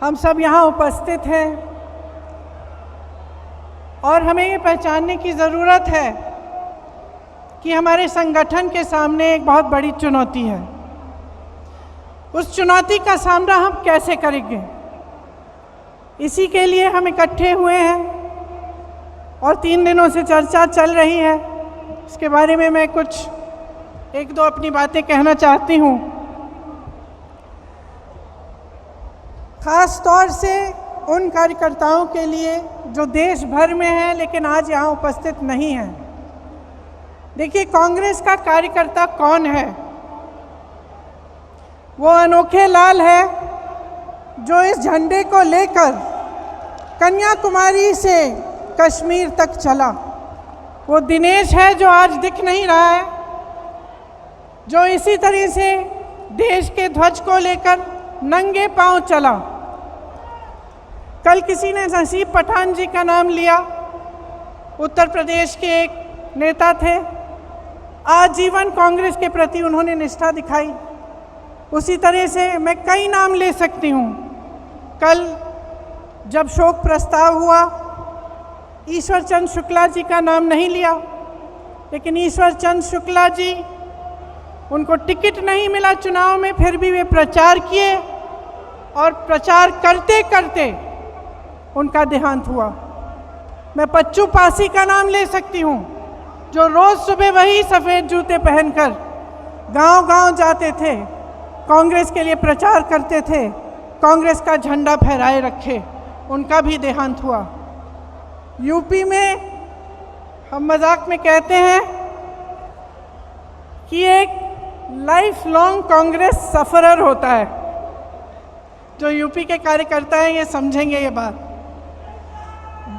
हम सब यहाँ उपस्थित हैं और हमें ये पहचानने की ज़रूरत है कि हमारे संगठन के सामने एक बहुत बड़ी चुनौती है। उस चुनौती का सामना हम कैसे करेंगे, इसी के लिए हम इकट्ठे हुए हैं और 3 दिनों से चर्चा चल रही है। इसके बारे में मैं कुछ एक दो अपनी बातें कहना चाहती हूँ। ख़ास तौर से उन कार्यकर्ताओं के लिए जो देश भर में हैं लेकिन आज यहाँ उपस्थित नहीं हैं। देखिए, कांग्रेस का कार्यकर्ता कौन है? वो अनोखे लाल है जो इस झंडे को लेकर कन्याकुमारी से कश्मीर तक चला। वो दिनेश है जो आज दिख नहीं रहा है, जो इसी तरह से देश के ध्वज को लेकर नंगे पांव चला। कल किसी ने नसीब पठान जी का नाम लिया, उत्तर प्रदेश के एक नेता थे। आजीवन कांग्रेस के प्रति उन्होंने निष्ठा दिखाई। उसी तरह से मैं कई नाम ले सकती हूँ। कल जब शोक प्रस्ताव हुआ, ईश्वर चंद्र शुक्ला जी का नाम नहीं लिया, लेकिन ईश्वर चंद्र शुक्ला जी, उनको टिकट नहीं मिला चुनाव में, फिर भी वे प्रचार किए और प्रचार करते करते उनका देहांत हुआ। मैं पच्चू पासी का नाम ले सकती हूँ, जो रोज़ सुबह वही सफ़ेद जूते पहनकर गांव-गांव जाते थे, कांग्रेस के लिए प्रचार करते थे, कांग्रेस का झंडा फहराए रखे। उनका भी देहांत हुआ। यूपी में हम मजाक में कहते हैं कि एक लाइफ लॉन्ग कांग्रेस सफरर होता है। जो यूपी के कार्यकर्ता हैं ये समझेंगे ये बात।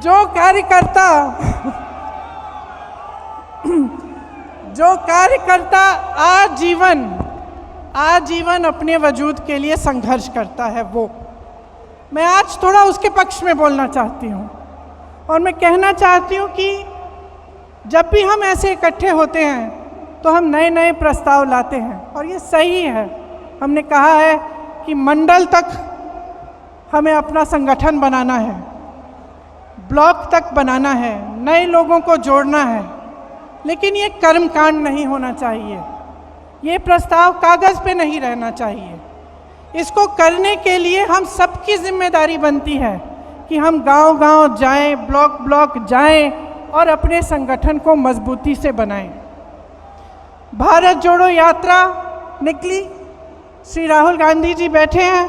जो कार्यकर्ता आजीवन अपने वजूद के लिए संघर्ष करता है, वो मैं आज थोड़ा उसके पक्ष में बोलना चाहती हूँ। और मैं कहना चाहती हूँ कि जब भी हम ऐसे इकट्ठे होते हैं तो हम नए नए प्रस्ताव लाते हैं और ये सही है। हमने कहा है कि मंडल तक हमें अपना संगठन बनाना है, ब्लॉक तक बनाना है, नए लोगों को जोड़ना है, लेकिन ये कर्मकांड नहीं होना चाहिए। ये प्रस्ताव कागज़ पे नहीं रहना चाहिए। इसको करने के लिए हम सबकी जिम्मेदारी बनती है कि हम गांव-गांव जाएं, ब्लॉक जाएं और अपने संगठन को मजबूती से बनाएं। भारत जोड़ो यात्रा निकली, श्री राहुल गांधी जी बैठे हैं।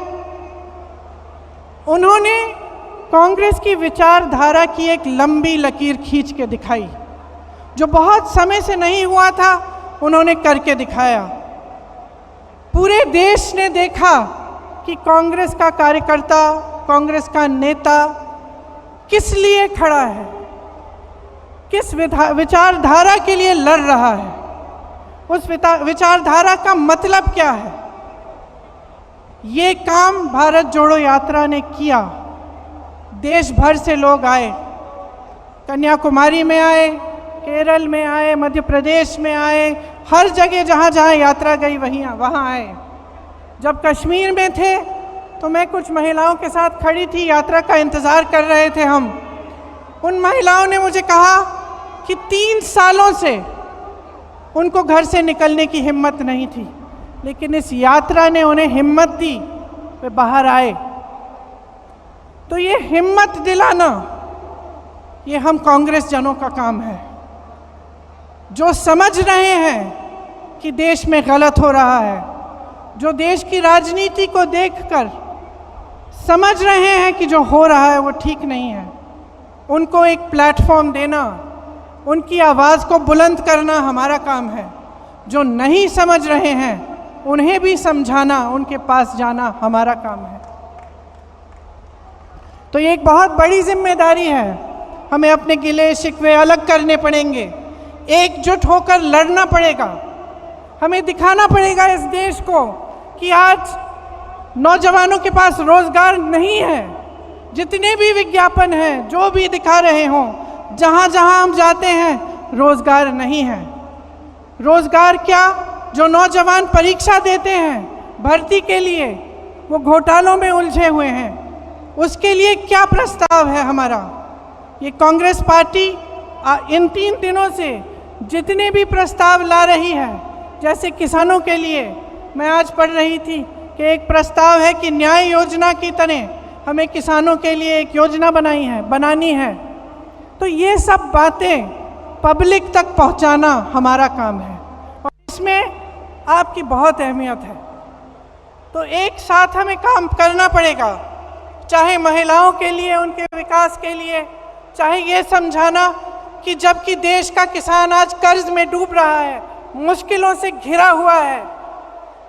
उन्होंने कांग्रेस की विचारधारा की एक लंबी लकीर खींच के दिखाई, जो बहुत समय से नहीं हुआ था, उन्होंने करके दिखाया। पूरे देश ने देखा कि कांग्रेस का कार्यकर्ता, कांग्रेस का नेता किस लिए खड़ा है, किस विचारधारा के लिए लड़ रहा है, उस विचारधारा का मतलब क्या है। ये काम भारत जोड़ो यात्रा ने किया। देश भर से लोग आए, कन्याकुमारी में आए, केरल में आए, मध्य प्रदेश में आए, हर जगह जहाँ जहाँ यात्रा गई वहाँ आए। जब कश्मीर में थे तो मैं कुछ महिलाओं के साथ खड़ी थी, यात्रा का इंतज़ार कर रहे थे हम। उन महिलाओं ने मुझे कहा कि 3 सालों से उनको घर से निकलने की हिम्मत नहीं थी, लेकिन इस यात्रा ने उन्हें हिम्मत दी, वे बाहर आए। तो ये हिम्मत दिलाना, ये हम कांग्रेस जनों का काम है, जो समझ रहे हैं कि देश में गलत हो रहा है, जो देश की राजनीति को देखकर समझ रहे हैं कि जो हो रहा है वो ठीक नहीं है। उनको एक प्लेटफॉर्म देना, उनकी आवाज़ को बुलंद करना हमारा काम है। जो नहीं समझ रहे हैं उन्हें भी समझाना, उनके पास जाना हमारा काम है। तो ये एक बहुत बड़ी जिम्मेदारी है। हमें अपने गिले शिकवे अलग करने पड़ेंगे, एकजुट होकर लड़ना पड़ेगा। हमें दिखाना पड़ेगा इस देश को कि आज नौजवानों के पास रोज़गार नहीं है। जितने भी विज्ञापन हैं, जो भी दिखा रहे हों, जहाँ जहाँ हम जाते हैं रोज़गार नहीं है। रोज़गार क्या, जो नौजवान परीक्षा देते हैं भर्ती के लिए, वो घोटालों में उलझे हुए हैं। उसके लिए क्या प्रस्ताव है हमारा। ये कांग्रेस पार्टी इन 3 दिनों से जितने भी प्रस्ताव ला रही है, जैसे किसानों के लिए मैं आज पढ़ रही थी कि एक प्रस्ताव है कि न्याय योजना की तरह हमें किसानों के लिए एक योजना बनानी है। तो ये सब बातें पब्लिक तक पहुंचाना हमारा काम है और इसमें आपकी बहुत अहमियत है। तो एक साथ हमें काम करना पड़ेगा, चाहे महिलाओं के लिए, उनके विकास के लिए, चाहे ये समझाना कि जबकि देश का किसान आज कर्ज में डूब रहा है, मुश्किलों से घिरा हुआ है,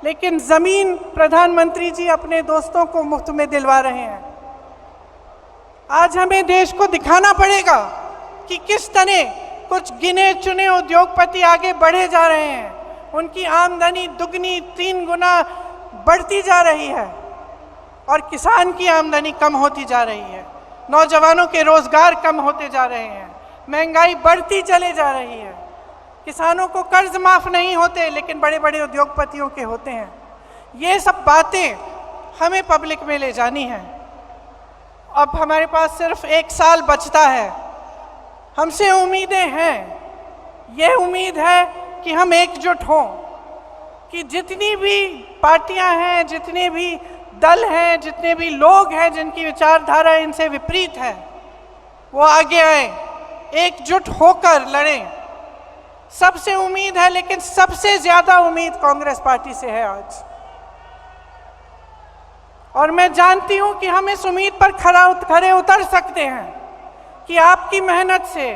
लेकिन ज़मीन प्रधानमंत्री जी अपने दोस्तों को मुफ्त में दिलवा रहे हैं। आज हमें देश को दिखाना पड़ेगा कि किस तरह कुछ गिने चुने उद्योगपति आगे बढ़े जा रहे हैं, उनकी आमदनी दुगनी 3 गुना बढ़ती जा रही है और किसान की आमदनी कम होती जा रही है, नौजवानों के रोजगार कम होते जा रहे हैं, महंगाई बढ़ती चले जा रही है, किसानों को कर्ज माफ नहीं होते लेकिन बड़े बड़े उद्योगपतियों के होते हैं। ये सब बातें हमें पब्लिक में ले जानी है। अब हमारे पास सिर्फ 1 साल बचता है, हमसे उम्मीदें हैं। ये उम्मीद है कि हम एकजुट हों, कि जितनी भी पार्टियां हैं, जितने भी दल हैं, जितने भी लोग हैं जिनकी विचारधारा इनसे विपरीत है, वो आगे आए, एकजुट होकर लड़ें। सबसे उम्मीद है, लेकिन सबसे ज्यादा उम्मीद कांग्रेस पार्टी से है आज। और मैं जानती हूं कि हम इस उम्मीद पर खरे उतर सकते हैं कि आपकी मेहनत से,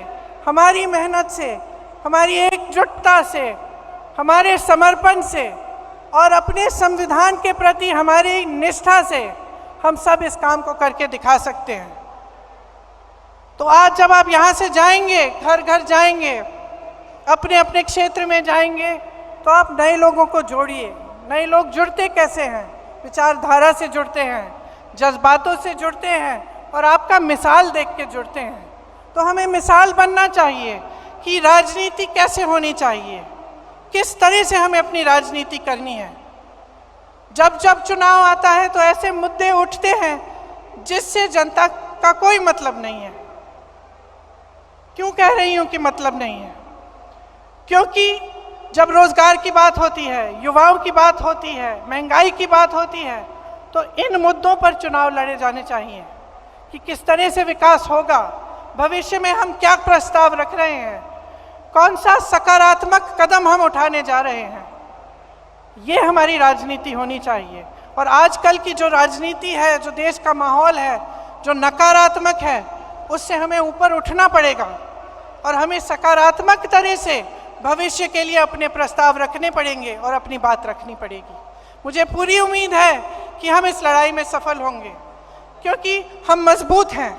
हमारी मेहनत से, हमारी एकजुटता से, हमारे समर्पण से और अपने संविधान के प्रति हमारी निष्ठा से हम सब इस काम को करके दिखा सकते हैं। तो आज जब आप यहाँ से जाएंगे, घर घर जाएंगे, अपने अपने क्षेत्र में जाएंगे, तो आप नए लोगों को जोड़िए। नए लोग जुड़ते कैसे हैं? विचारधारा से जुड़ते हैं, जज्बातों से जुड़ते हैं और आपका मिसाल देख के जुड़ते हैं। तो हमें मिसाल बनना चाहिए कि राजनीति कैसे होनी चाहिए, किस तरह से हमें अपनी राजनीति करनी है। जब जब चुनाव आता है तो ऐसे मुद्दे उठते हैं जिससे जनता का कोई मतलब नहीं है। क्यों कह रही हूं कि मतलब नहीं है? क्योंकि जब रोजगार की बात होती है, युवाओं की बात होती है, महंगाई की बात होती है, तो इन मुद्दों पर चुनाव लड़े जाने चाहिए कि किस तरह से विकास होगा, भविष्य में हम क्या प्रस्ताव रख रहे हैं, कौन सा सकारात्मक कदम हम उठाने जा रहे हैं। ये हमारी राजनीति होनी चाहिए। और आजकल की जो राजनीति है, जो देश का माहौल है, जो नकारात्मक है, उससे हमें ऊपर उठना पड़ेगा और हमें सकारात्मक तरह से भविष्य के लिए अपने प्रस्ताव रखने पड़ेंगे और अपनी बात रखनी पड़ेगी। मुझे पूरी उम्मीद है कि हम इस लड़ाई में सफल होंगे, क्योंकि हम मजबूत हैं।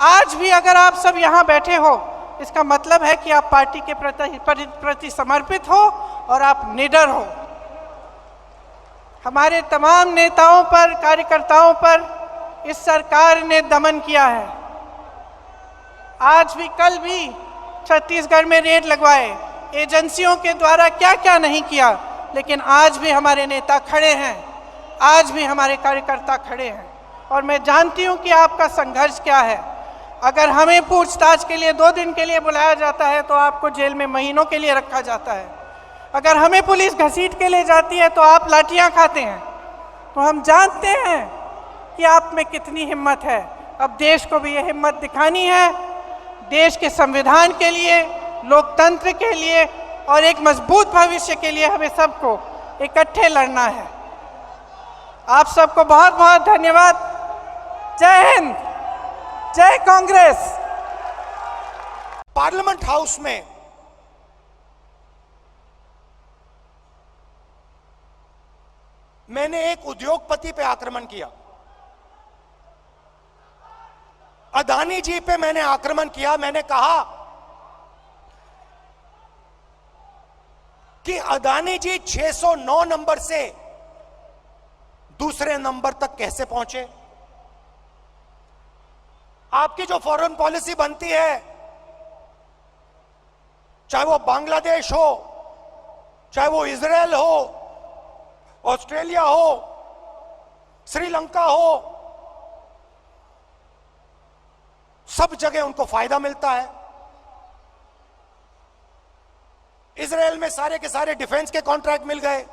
आज भी अगर आप सब यहाँ बैठे हो, इसका मतलब है कि आप पार्टी के प्रति समर्पित हो और आप निडर हो। हमारे तमाम नेताओं पर, कार्यकर्ताओं पर इस सरकार ने दमन किया है। आज भी, कल भी छत्तीसगढ़ में रेड लगवाए, एजेंसियों के द्वारा क्या क्या नहीं किया, लेकिन आज भी हमारे नेता खड़े हैं, आज भी हमारे कार्यकर्ता खड़े हैं। और मैं जानती हूं कि आपका संघर्ष क्या है। अगर हमें पूछताछ के लिए 2 दिन के लिए बुलाया जाता है तो आपको जेल में महीनों के लिए रखा जाता है। अगर हमें पुलिस घसीट के ले जाती है तो आप लाठियां खाते हैं। तो हम जानते हैं कि आप में कितनी हिम्मत है। अब देश को भी ये हिम्मत दिखानी है, देश के संविधान के लिए, लोकतंत्र के लिए और एक मजबूत भविष्य के लिए हमें सबको इकट्ठे लड़ना है। आप सबको बहुत बहुत धन्यवाद। जय हिंद, जय कांग्रेस। पार्लियामेंट हाउस में मैंने एक उद्योगपति पे आक्रमण किया, अदानी जी पे मैंने आक्रमण किया। मैंने कहा कि अदानी जी 609 नंबर से दूसरे नंबर तक कैसे पहुंचे। आपकी जो फॉरेन पॉलिसी बनती है, चाहे वो बांग्लादेश हो, चाहे वो इजराइल हो, ऑस्ट्रेलिया हो, श्रीलंका हो, सब जगह उनको फायदा मिलता है। इजराइल में सारे के सारे डिफेंस के कॉन्ट्रैक्ट मिल गए।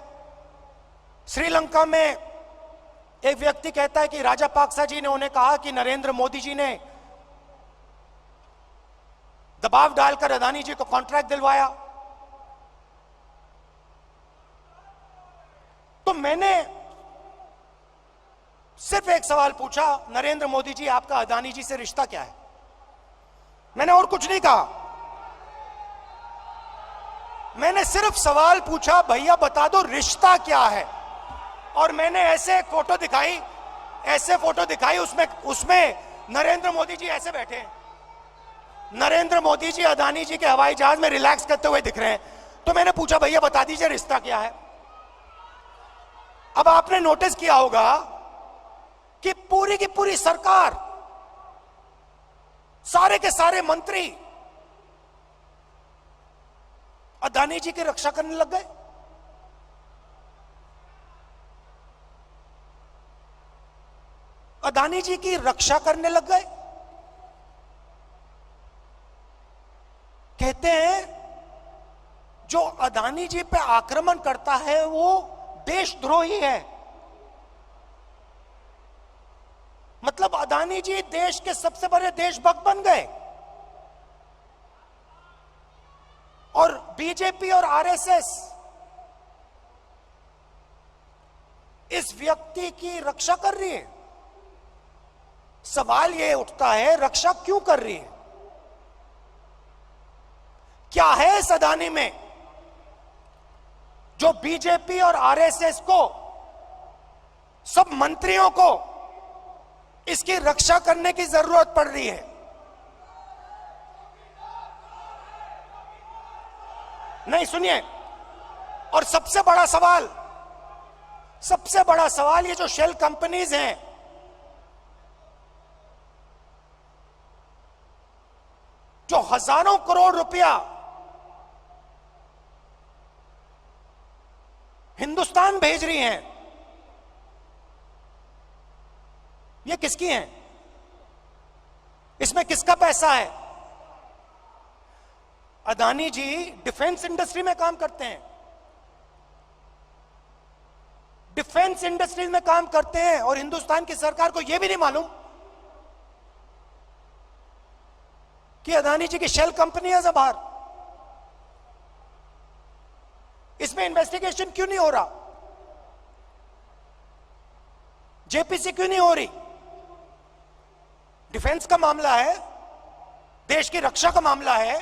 श्रीलंका में एक व्यक्ति कहता है कि राजापाक्सा जी ने उन्हें कहा कि नरेंद्र मोदी जी ने दबाव डालकर अदानी जी को कॉन्ट्रैक्ट दिलवाया। तो मैंने सिर्फ एक सवाल पूछा, नरेंद्र मोदी जी आपका अदानी जी से रिश्ता क्या है? मैंने और कुछ नहीं कहा, मैंने सिर्फ सवाल पूछा, भैया बता दो रिश्ता क्या है। और मैंने ऐसे फोटो दिखाई, उसमें नरेंद्र मोदी जी ऐसे बैठे हैं। नरेंद्र मोदी जी अदानी जी के हवाई जहाज में रिलैक्स करते हुए दिख रहे हैं। तो मैंने पूछा भैया बता दीजिए रिश्ता क्या है। अब आपने नोटिस किया होगा कि पूरी की पूरी सरकार, सारे के सारे मंत्री अदानी जी की रक्षा करने लग गए। अदानी जी की रक्षा करने लग गए। कहते हैं जो अदानी जी पे आक्रमण करता है वो देशद्रोही है। मतलब अदानी जी देश के सबसे बड़े देशभक्त बन गए। और बीजेपी और आरएसएस इस व्यक्ति की रक्षा कर रही है। सवाल यह उठता है रक्षा क्यों कर रही है? क्या है इस अदानी में जो बीजेपी और आरएसएस को, सब मंत्रियों को इसकी रक्षा करने की जरूरत पड़ रही है? नहीं, सुनिए, और सबसे बड़ा सवाल ये जो शेल कंपनीज हैं, जो हजारों करोड़ रुपया हिंदुस्तान भेज रही हैं, ये किसकी हैं? इसमें किसका पैसा है? अदानी जी डिफेंस इंडस्ट्री में काम करते हैं। डिफेंस इंडस्ट्री में काम करते हैं और हिंदुस्तान की सरकार को यह भी नहीं मालूम कि अदानी जी की शेल कंपनी है बाहर। इसमें इन्वेस्टिगेशन क्यों नहीं हो रहा? जेपीसी क्यों नहीं हो रही? डिफेंस का मामला है, देश की रक्षा का मामला है,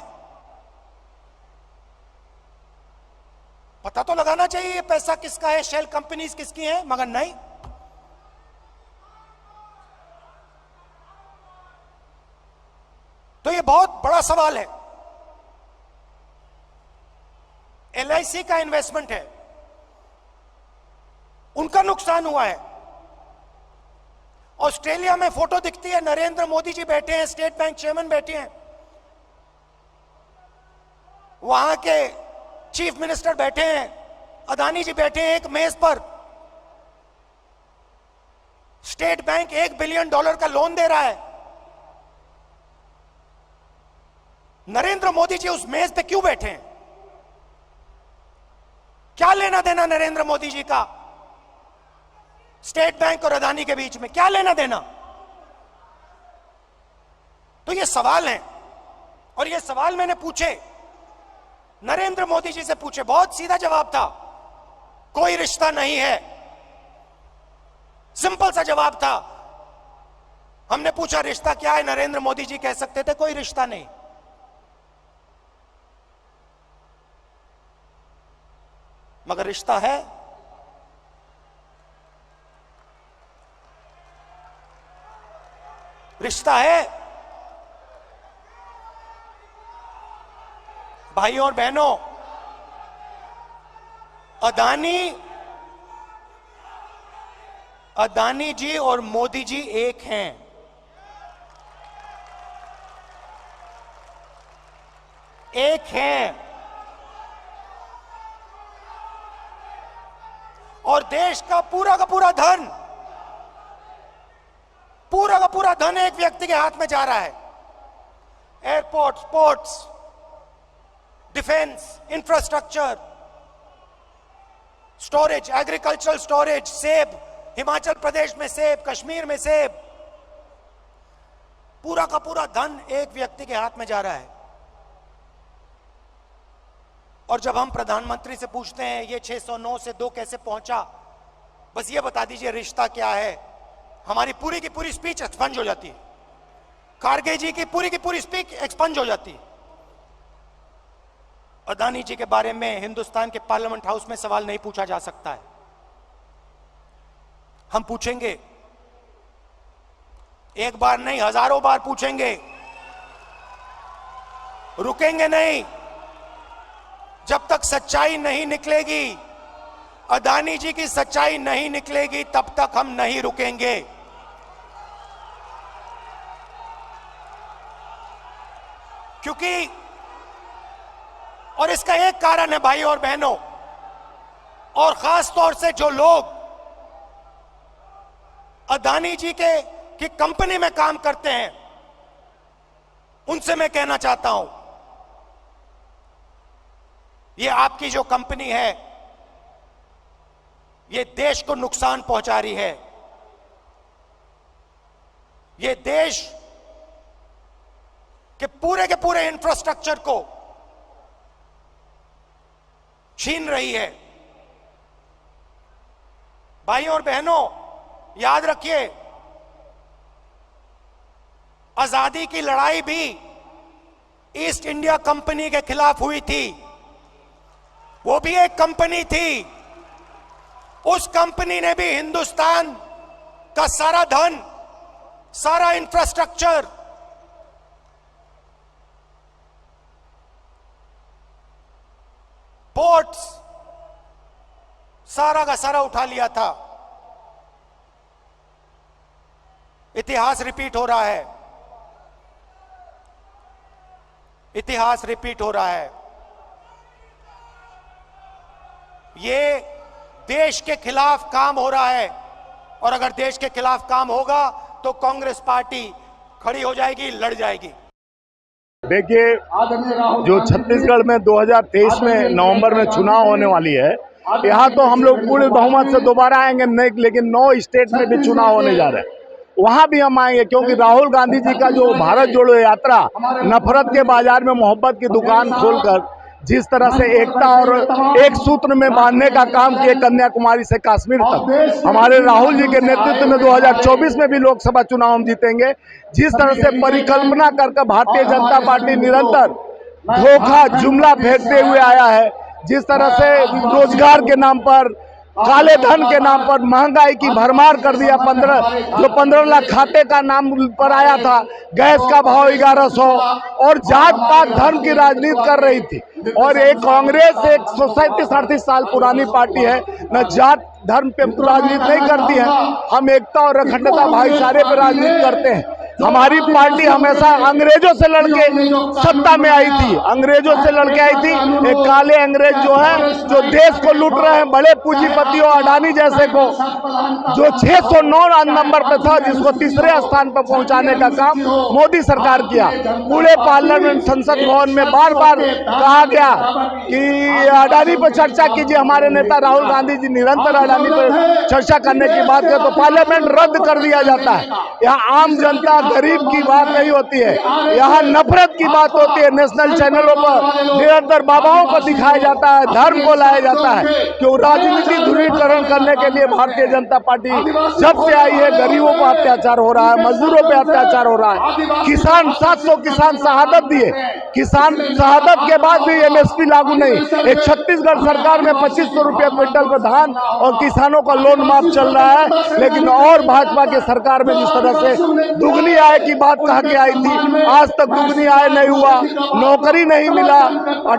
पता तो लगाना चाहिए ये पैसा किसका है, शेल कंपनीज किसकी हैं, मगर नहीं। तो ये बहुत बड़ा सवाल है। एलआईसी का इन्वेस्टमेंट है, उनका नुकसान हुआ है। ऑस्ट्रेलिया में फोटो दिखती है, नरेंद्र मोदी जी बैठे हैं, स्टेट बैंक चेयरमैन बैठे हैं, वहां के चीफ मिनिस्टर बैठे हैं, अदानी जी बैठे हैं एक मेज पर। स्टेट बैंक $1 बिलियन का लोन दे रहा है। नरेंद्र मोदी जी उस मेज पे क्यों बैठे हैं? क्या लेना देना नरेंद्र मोदी जी का स्टेट बैंक और अदानी के बीच में? क्या लेना देना? तो ये सवाल है, और ये सवाल मैंने पूछे, नरेंद्र मोदी जी से पूछे, बहुत सीधा जवाब था, कोई रिश्ता नहीं है। सिंपल सा जवाब था। हमने पूछा रिश्ता क्या है, नरेंद्र मोदी जी कह सकते थे कोई रिश्ता नहीं। मगर रिश्ता है। रिश्ता है। भाइयों और बहनों, अदानी जी और मोदी जी एक हैं। एक हैं। और देश का पूरा धन एक व्यक्ति के हाथ में जा रहा है। Airports, ports, defence, infrastructure, storage, agricultural storage, सेब, हिमाचल प्रदेश में सेब, कश्मीर में सेब, पूरा का पूरा धन एक व्यक्ति के हाथ में जा रहा है। और जब हम प्रधानमंत्री से पूछते हैं ये 609 से 2 कैसे पहुंचा, बस ये बता दीजिए रिश्ता क्या है, हमारी पूरी की पूरी स्पीच एक्सपंज हो जाती है। खारगे जी की पूरी स्पीच एक्सपंज हो जाती है। अदानी जी के बारे में हिंदुस्तान के पार्लियामेंट हाउस में सवाल नहीं पूछा जा सकता है। हम पूछेंगे, एक बार नहीं हजारों बार पूछेंगे, रुकेंगे नहीं जब तक सच्चाई नहीं निकलेगी। अदानी जी की सच्चाई नहीं निकलेगी तब तक हम नहीं रुकेंगे। क्योंकि और इसका एक कारण है भाई और बहनों, और खास तौर से जो लोग अदानी जी की कंपनी में काम करते हैं उनसे मैं कहना चाहता हूं, ये आपकी जो कंपनी है ये देश को नुकसान पहुंचा रही है। ये देश के पूरे इंफ्रास्ट्रक्चर को छीन रही है। भाइयों और बहनों, याद रखिए, आजादी की लड़ाई भी ईस्ट इंडिया कंपनी के खिलाफ हुई थी। वो भी एक कंपनी थी। उस कंपनी ने भी हिंदुस्तान का सारा धन, सारा इंफ्रास्ट्रक्चर, पोर्ट्स, सारा का सारा उठा लिया था। इतिहास रिपीट हो रहा है, इतिहास रिपीट हो रहा है। ये देश के खिलाफ काम हो रहा है, और अगर देश के खिलाफ काम होगा तो कांग्रेस पार्टी खड़ी हो जाएगी, लड़ जाएगी। देखिए, जो छत्तीसगढ़ में 2023 में नवंबर में चुनाव होने वाली है, यहाँ तो हम लोग पूरे बहुमत से दोबारा आएंगे नहीं, लेकिन 9 स्टेट में भी चुनाव होने जा रहे हैं, वहाँ भी हम आएंगे। क्योंकि राहुल गांधी जी का जो भारत जोड़ो यात्रा, नफरत के बाजार में मोहब्बत की दुकान खोलकर जिस तरह से एकता और एक सूत्र में बांधने का काम किए, कन्याकुमारी से कश्मीर तक, हमारे राहुल जी के नेतृत्व में 2024 में भी लोकसभा चुनाव हम जीतेंगे। जिस तरह से परिकल्पना करके भारतीय जनता पार्टी निरंतर धोखा जुमला फेंकते हुए आया है, जिस तरह से रोजगार के नाम पर, काले धन के नाम पर महंगाई की भरमार कर दिया। 15 लाख खाते का नाम पर आया था, गैस का भाव 1100, और जात पात धर्म की राजनीति कर रही थी। और एक कांग्रेस एक 37-38 साल पुरानी पार्टी है, न जात धर्म पे राजनीति नहीं करती है। हम एकता और अखंडता भाईचारे पे राजनीति करते हैं। हमारी पार्टी हमेशा अंग्रेजों से लड़के सत्ता में आई थी, अंग्रेजों से लड़के आई थी। एक काले अंग्रेज जो है, जो देश को लूट रहे हैं, बड़े पूंजीपतियों अडानी जैसे को, जो 609 नंबर पे था, जिसको तीसरे स्थान पर पहुंचाने का काम मोदी सरकार किया। पूरे पार्लियामेंट संसद भवन में बार बार कहा गया कि अडानी पर चर्चा कीजिए। हमारे नेता राहुल गांधी जी निरंतर अडानी पर चर्चा करने की बात करें तो पार्लियामेंट रद्द कर दिया जाता है। यहाँ आम जनता गरीब की बात नहीं होती है, यहाँ नफरत की बात होती है। नेशनल चैनलों पर निरंतर बाबाओं को दिखाया जाता है, धर्म को लाया जाता है। क्यों? राजनीति ध्रुवीकरण करने के लिए भारतीय जनता पार्टी जब से आई है, गरीबों पर अत्याचार हो रहा है, मजदूरों पे अत्याचार हो रहा है। किसान 700 किसान शहादत दिए, किसान शहादत के बाद भी MSP लागू नहीं। एक छत्तीसगढ़ सरकार में 2500 रुपये क्विंटल का धान और किसानों का लोन माफ चल रहा है। लेकिन और भाजपा के सरकार में जिस तरह से दुगनी आय की बात कहा के आई थी, आज तक दुगनी आय नहीं हुआ, नौकरी नहीं मिला,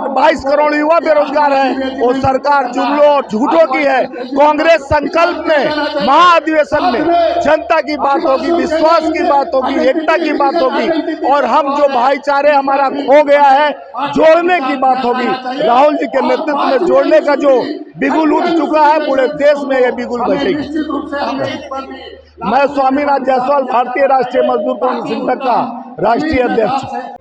22 करोड़ युवा बेरोजगार है। वो सरकार जुमलों और झूठों की है। कांग्रेस संकल्प में, महाअधिवेशन में जनता की बात होगी, विश्वास की बात होगी, एकता की बात होगी, और हम जो भाईचारे हमारा खो गया है, जोड़ने की बात होगी। राहुल जी के नेतृत्व में जोड़ने का जो बिगुल उठ चुका है, पूरे देश में ये बिगुल बजेगी। मैं स्वामीनाथ जायसवाल, भारतीय राष्ट्रीय मजदूर कांग्रेस का राष्ट्रीय अध्यक्ष।